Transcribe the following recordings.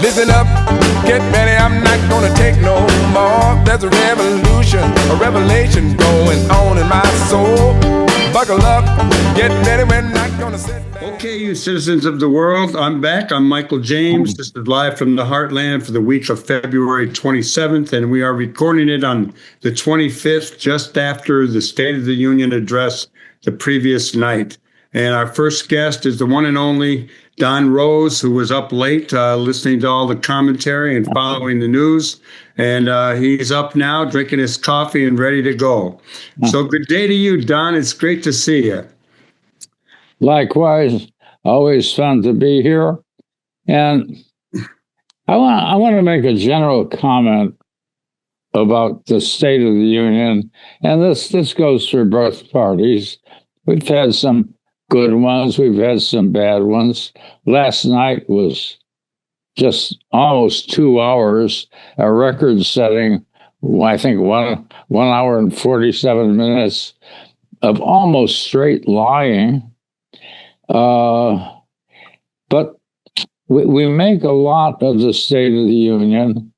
Listen up, get ready, I'm not gonna take no more. There's a revolution, a revelation going on in my soul. Buckle up, get ready, we're not gonna sit down. Okay, you citizens of the world, I'm back. I'm Michael James. This is live from the Heartland for the week of February 27th, and we are recording it on the 25th, just after the State of the Union address the previous night. And our first guest is the one and only Don Rose, who was up late listening to all the commentary and following the news. And he's up now drinking his coffee and ready to go. So good day to you, Don. It's great to see you. Likewise, always fun to be here. And I want to make a general comment about the State of the Union. And this goes for both parties. We've had some good ones. We've had some bad ones. Last night was just almost 2 hours, a record-setting, I think, 1 hour and 47 minutes of almost straight lying. But we make a lot of the State of the Union,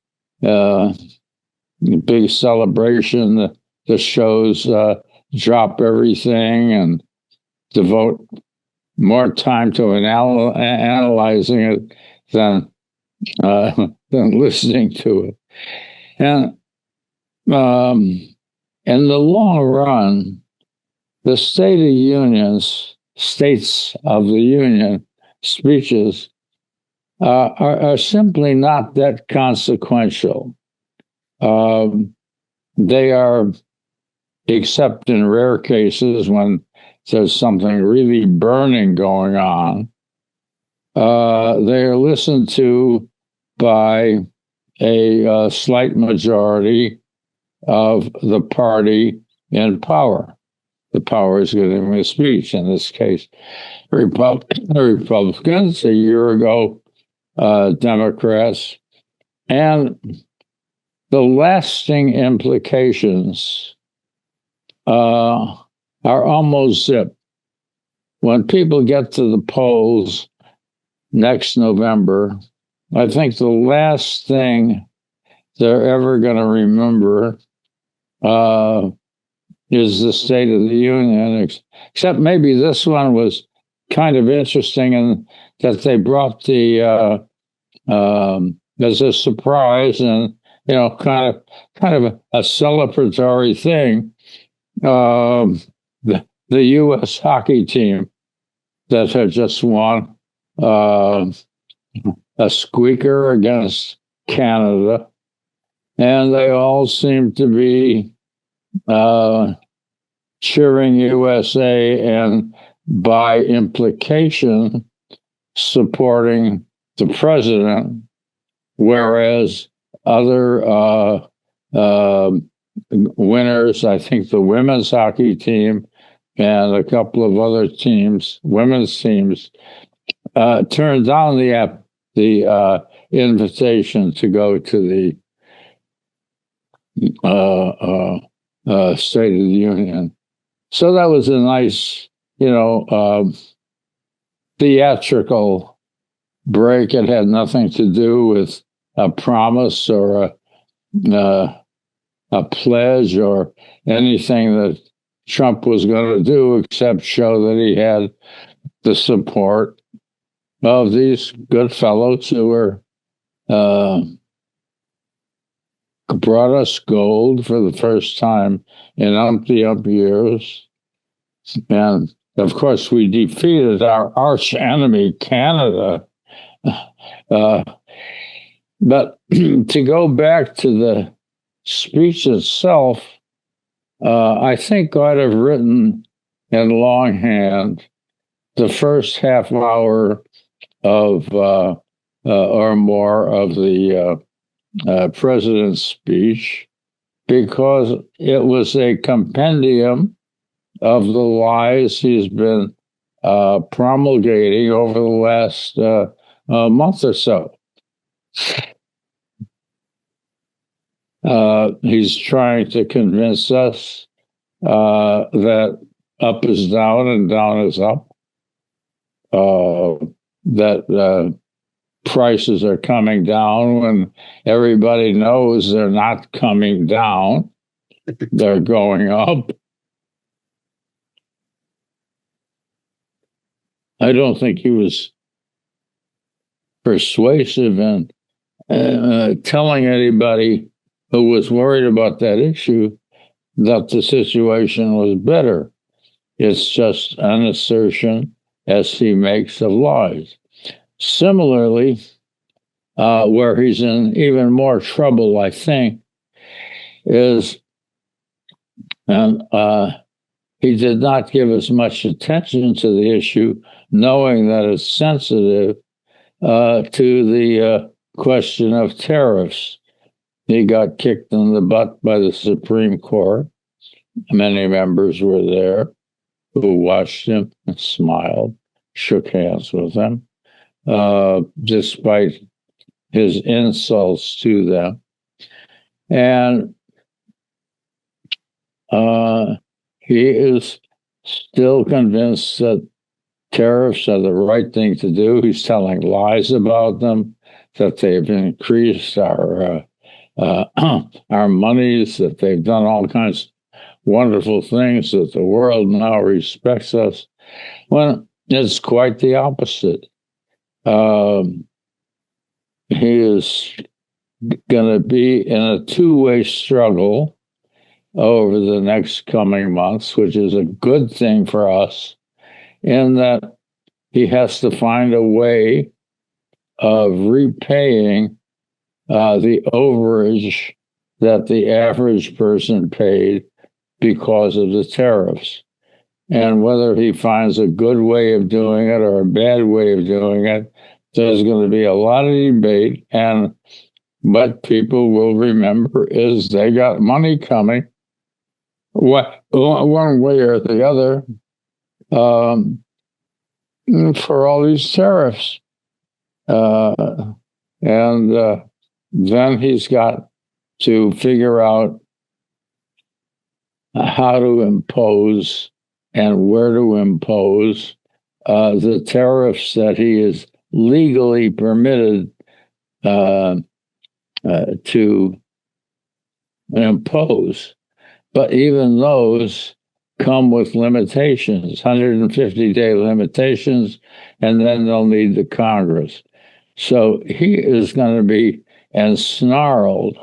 big celebration, the shows drop everything and devote more time to analyzing it than listening to it. And in the long run, the States of the Union speeches are simply not that consequential. They are, except in rare cases when there's something really burning going on, they are listened to by a slight majority of the party in power. The power is giving the speech, in this case, Republicans, a year ago, Democrats, and the lasting implications are almost zip. When people get to the polls next November, I think the last thing they're ever going to remember is the State of the Union, except maybe this one was kind of interesting in that they brought the as a surprise and kind of a celebratory thing. The U.S. hockey team that had just won a squeaker against Canada, and they all seem to be cheering USA and by implication supporting the president, whereas other winners, I think the women's hockey team and a couple of other teams, women's teams, turned down the invitation to go to the State of the Union. So that was a nice, theatrical break. It had nothing to do with a promise or a pledge or anything that Trump was going to do except show that he had the support of these good fellows who were brought us gold for the first time in umpty years. And of course, we defeated our arch enemy, Canada. But to go back to the speech itself, I think I'd have written in longhand the first half hour of or more of the president's speech, because it was a compendium of the lies he's been promulgating over the last month or so. He's trying to convince us that up is down and down is up, that prices are coming down when everybody knows they're not coming down. They're going up. I don't think he was persuasive in telling anybody who was worried about that issue that the situation was better. It's just an assertion, as he makes, of lies. Similarly, where he's in even more trouble, I think, is, and he did not give as much attention to the issue, knowing that it's sensitive, to the question of tariffs. He got kicked in the butt by the Supreme Court. Many members were there who watched him and smiled, shook hands with him, despite his insults to them. And he is still convinced that tariffs are the right thing to do. He's telling lies about them, that they've increased our monies, that they've done all kinds of wonderful things, that the world now respects us, when it's quite the opposite. He is going to be in a two-way struggle over the next coming months, which is a good thing for us, in that he has to find a way of repaying the overage that the average person paid because of the tariffs. And whether he finds a good way of doing it or a bad way of doing it, there's going to be a lot of debate. And what people will remember is they got money coming, one way or the other, for all these tariffs. And then he's got to figure out how to impose and where to impose the tariffs that he is legally permitted to impose. But even those come with limitations, 150-day limitations, and then they'll need the Congress. So he is going to be ensnarled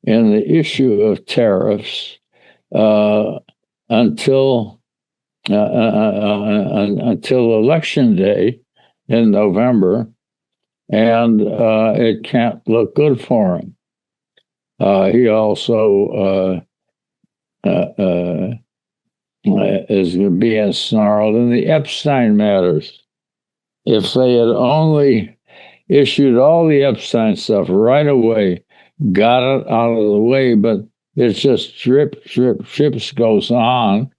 in the issue of tariffs until Election Day in November, and it can't look good for him. He also is going to be ensnarled in the Epstein matters. If they had only issued all the Epstein stuff right away, got it out of the way, but it's just drips goes on.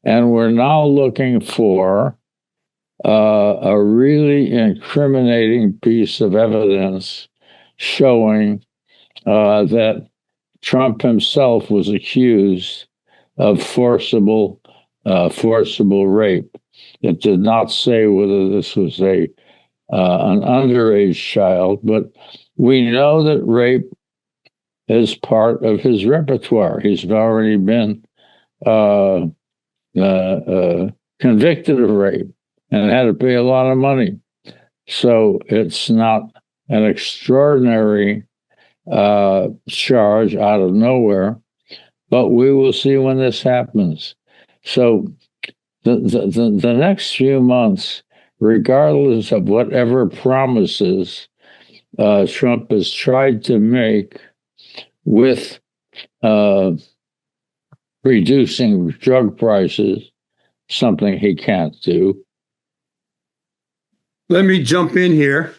And we're now looking for a really incriminating piece of evidence showing that Trump himself was accused of forcible rape. It did not say whether this was an underage child, but we know that rape is part of his repertoire. He's already been convicted of rape and had to pay a lot of money. So it's not an extraordinary charge out of nowhere, but we will see when this happens. So the next few months, regardless of whatever promises Trump has tried to make with reducing drug prices, something he can't do. Let me jump in here.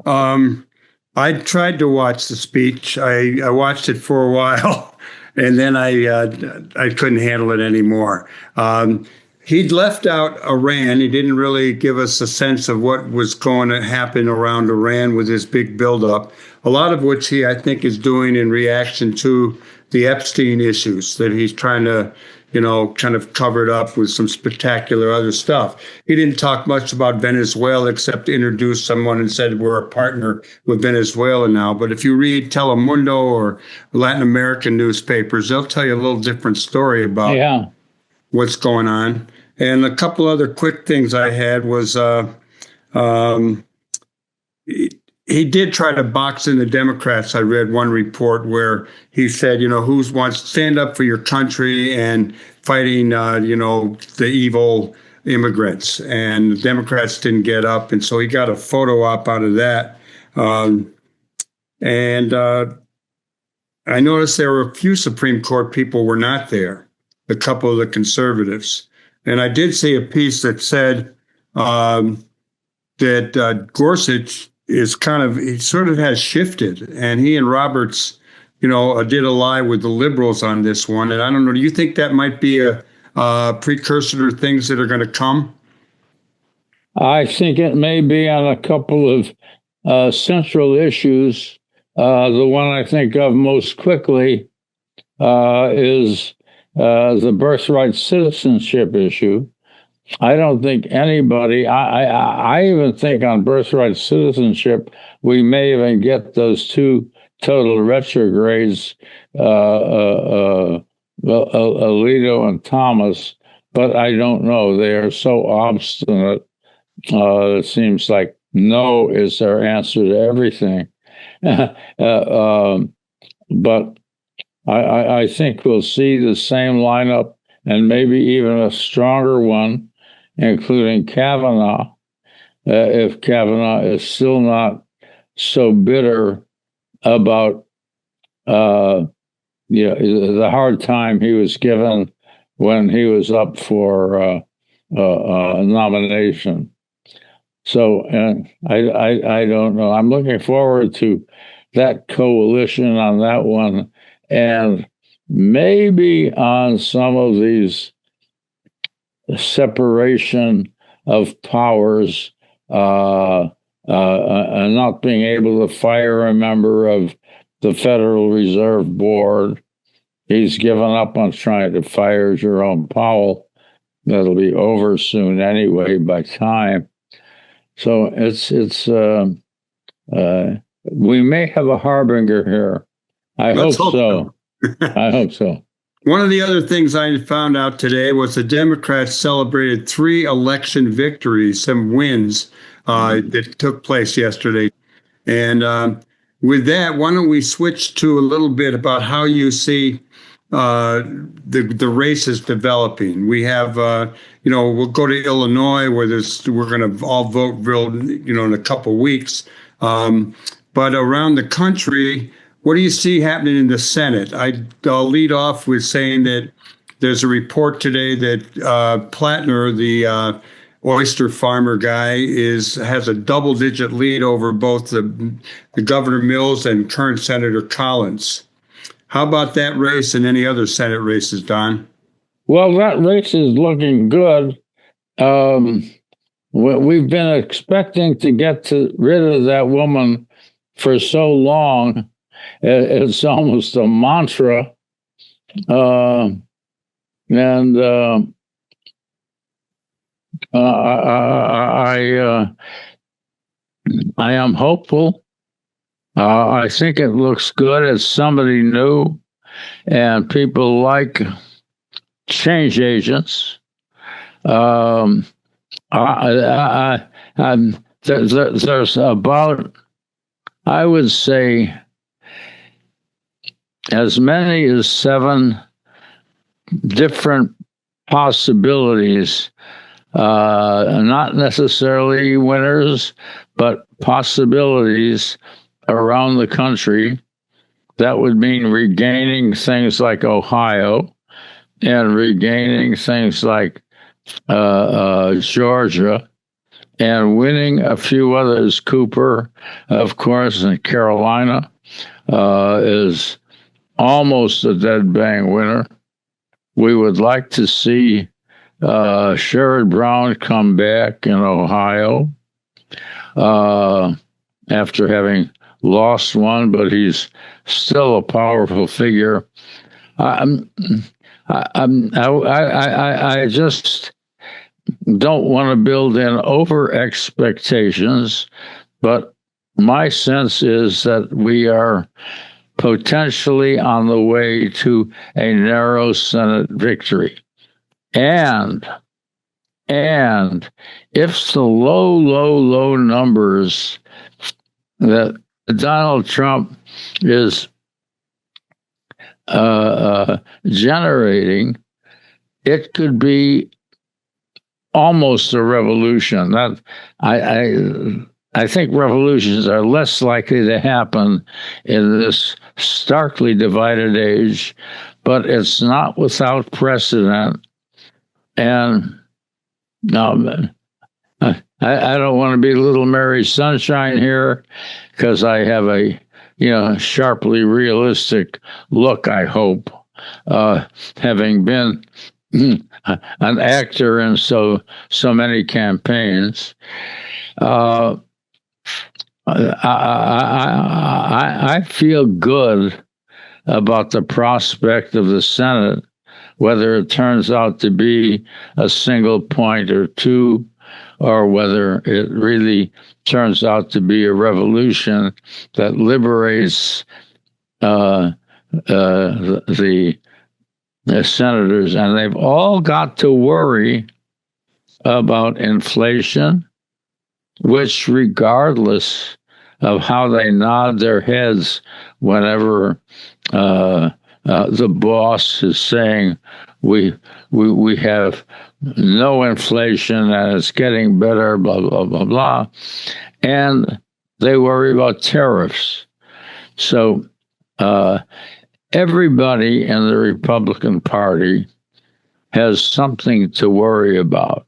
I tried to watch the speech. I watched it for a while, and then I couldn't handle it anymore. He'd left out Iran. He didn't really give us a sense of what was going to happen around Iran with this big buildup, a lot of which he, I think, is doing in reaction to the Epstein issues, that he's trying to kind of covered up with some spectacular other stuff. He didn't talk much about Venezuela except to introduce someone and said we're a partner with Venezuela now. But if you read Telemundo or Latin American newspapers, they'll tell you a little different story about what's going on. And a couple other quick things I had was he did try to box in the Democrats. I read one report where he said, who wants to stand up for your country and fighting, the evil immigrants. And the Democrats didn't get up. And so he got a photo op out of that. I noticed there were a few Supreme Court people were not there, a couple of the conservatives. And I did see a piece that said that Gorsuch is he sort of has shifted, and he and Roberts, did a lie with the liberals on this one. And I don't know, do you think that might be a precursor to things that are going to come? I think it may be on a couple of central issues. The one I think of most quickly is the birthright citizenship issue. I don't think anybody, I even think on birthright citizenship, we may even get those two total retrogrades, Alito and Thomas, but I don't know. They are so obstinate. It seems like no is their answer to everything. But I think we'll see the same lineup and maybe even a stronger one, including Kavanaugh, if Kavanaugh is still not so bitter about the hard time he was given when he was up for a nomination. So I don't know. I'm looking forward to that coalition on that one, and maybe on some of these separation of powers, and not being able to fire a member of the Federal Reserve Board. He's given up on trying to fire Jerome Powell. That'll be over soon anyway by time. So we may have a harbinger here. I hope so. I hope so. One of the other things I found out today was the Democrats celebrated 3 election victories, some wins that took place yesterday. And with that, why don't we switch to a little bit about how you see the races developing. We have, we'll go to Illinois where we're going to all vote in a couple of weeks. But around the country, what do you see happening in the Senate? I'll lead off with saying that there's a report today that Plattner, the oyster farmer guy, has a double-digit lead over both the Governor Mills and current Senator Collins. How about that race and any other Senate races, Don? Well, that race is looking good. We've been expecting to get rid of that woman for so long. It's almost a mantra. I am hopeful. I think it looks good as somebody new, and people like change agents. There's about, I would say, as many as 7 different possibilities, not necessarily winners, but possibilities around the country. That would mean regaining things like Ohio and regaining things like Georgia and winning a few others. Cooper, of course, in Carolina is almost a dead bang winner. We would like to see Sherrod Brown come back in Ohio after having lost one, but he's still a powerful figure. I I just don't want to build in over expectations, but my sense is that we are potentially on the way to a narrow Senate victory. And if the low numbers that Donald Trump is generating, it could be almost a revolution. That I think revolutions are less likely to happen in this starkly divided age, but it's not without precedent. And now, I don't want to be Little Mary Sunshine here, because I have a sharply realistic look, I hope, having been an actor in so many campaigns. I feel good about the prospect of the Senate, whether it turns out to be a single point or two, or whether it really turns out to be a revolution that liberates the senators. And they've all got to worry about inflation, which, regardless of how they nod their heads whenever the boss is saying we have no inflation and it's getting better, blah, blah, blah, blah. And they worry about tariffs. So everybody in the Republican Party has something to worry about.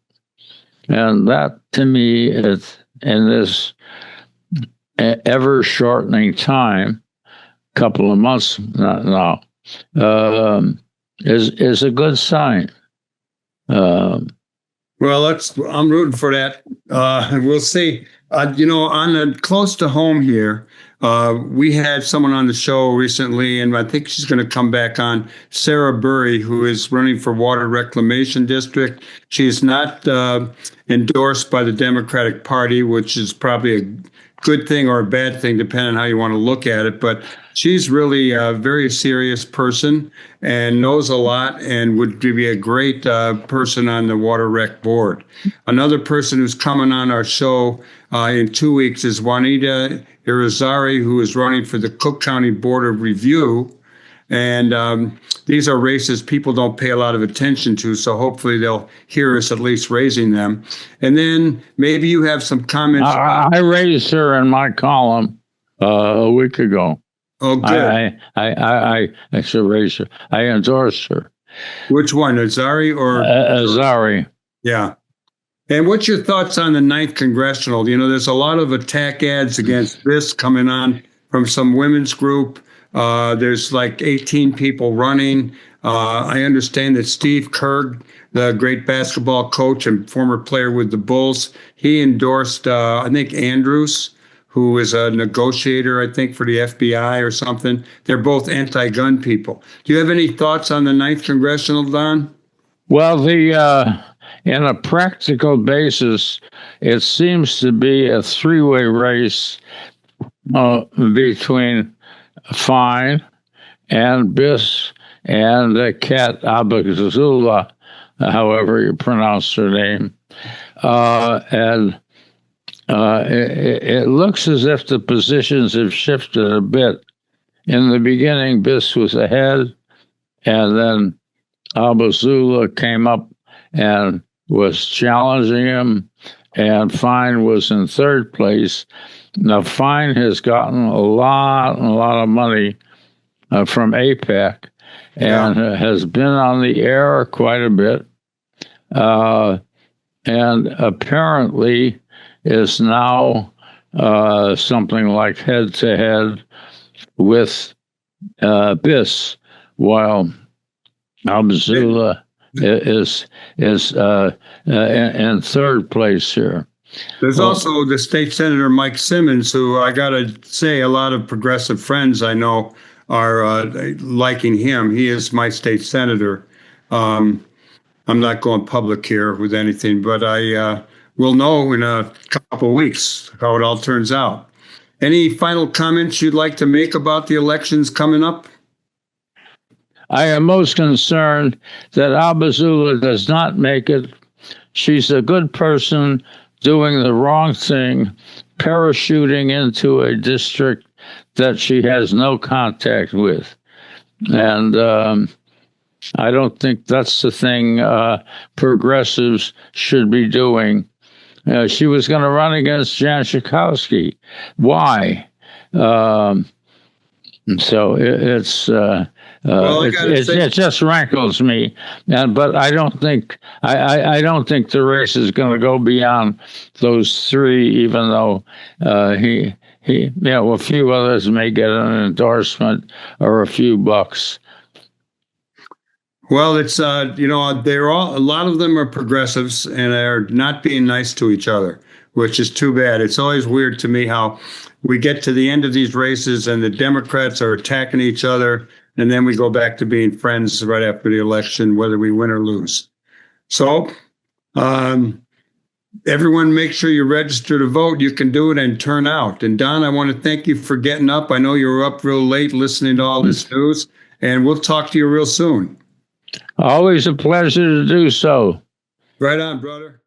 And that, to me, is in this ever-shortening time, couple of months now, is a good sign. Well, I'm rooting for that. We'll see. Close to home here, we had someone on the show recently, and I think she's going to come back on, Sarah Burry, who is running for Water Reclamation District. She is not endorsed by the Democratic Party, which is probably a good thing or a bad thing, depending on how you want to look at it. But she's really a very serious person and knows a lot and would be a great person on the Water Rec Board. Another person who's coming on our show in 2 weeks is Juanita Irizarry, who is running for the Cook County Board of Review. And these are races people don't pay a lot of attention to, so hopefully they'll hear us at least raising them. And then maybe you have some comments. I raised her in my column a week ago. Oh, good. I should raise her. I endorsed her. Which one, Azari or? Azari. Yeah. And what's your thoughts on the 9th Congressional? There's a lot of attack ads against this coming on from some women's group. There's like 18 people running. I understand that Steve Kerr, the great basketball coach and former player with the Bulls, he endorsed, I think, Andrews, who is a negotiator, I think, for the FBI or something. They're both anti-gun people. Do you have any thoughts on the 9th Congressional, Don? Well, in a practical basis, it seems to be a three-way race between Fine and Biss and Kat Abagazula, however you pronounce her name. And it looks as if the positions have shifted a bit. In the beginning, Biss was ahead, and then Abazula came up and was challenging him, and Fine was in third place. Now, Fine has gotten a lot of money from AIPAC and has been on the air quite a bit, and apparently is now something like head-to-head with Biss, while Abzula is in third place here. There's also the state senator, Mike Simmons, who I got to say a lot of progressive friends I know are liking him. He is my state senator. I'm not going public here with anything, but I will know in a couple of weeks how it all turns out. Any final comments you'd like to make about the elections coming up? I am most concerned that Abazula does not make it. She's a good person doing the wrong thing, parachuting into a district that she has no contact with. And I don't think that's the thing progressives should be doing. She was going to run against Jan Schakowsky. Why? So it just rankles me, but I don't think I don't think the race is going to go beyond those three. Even though a few others may get an endorsement or a few bucks. Well, it's they're all, a lot of them are progressives and are not being nice to each other, which is too bad. It's always weird to me how we get to the end of these races and the Democrats are attacking each other, and then we go back to being friends right after the election, whether we win or lose. So, everyone, make sure you register to vote. You can do it and turn out. And Don, I want to thank you for getting up. I know you were up real late listening to all this news, and we'll talk to you real soon. Always a pleasure to do so. Right on, brother.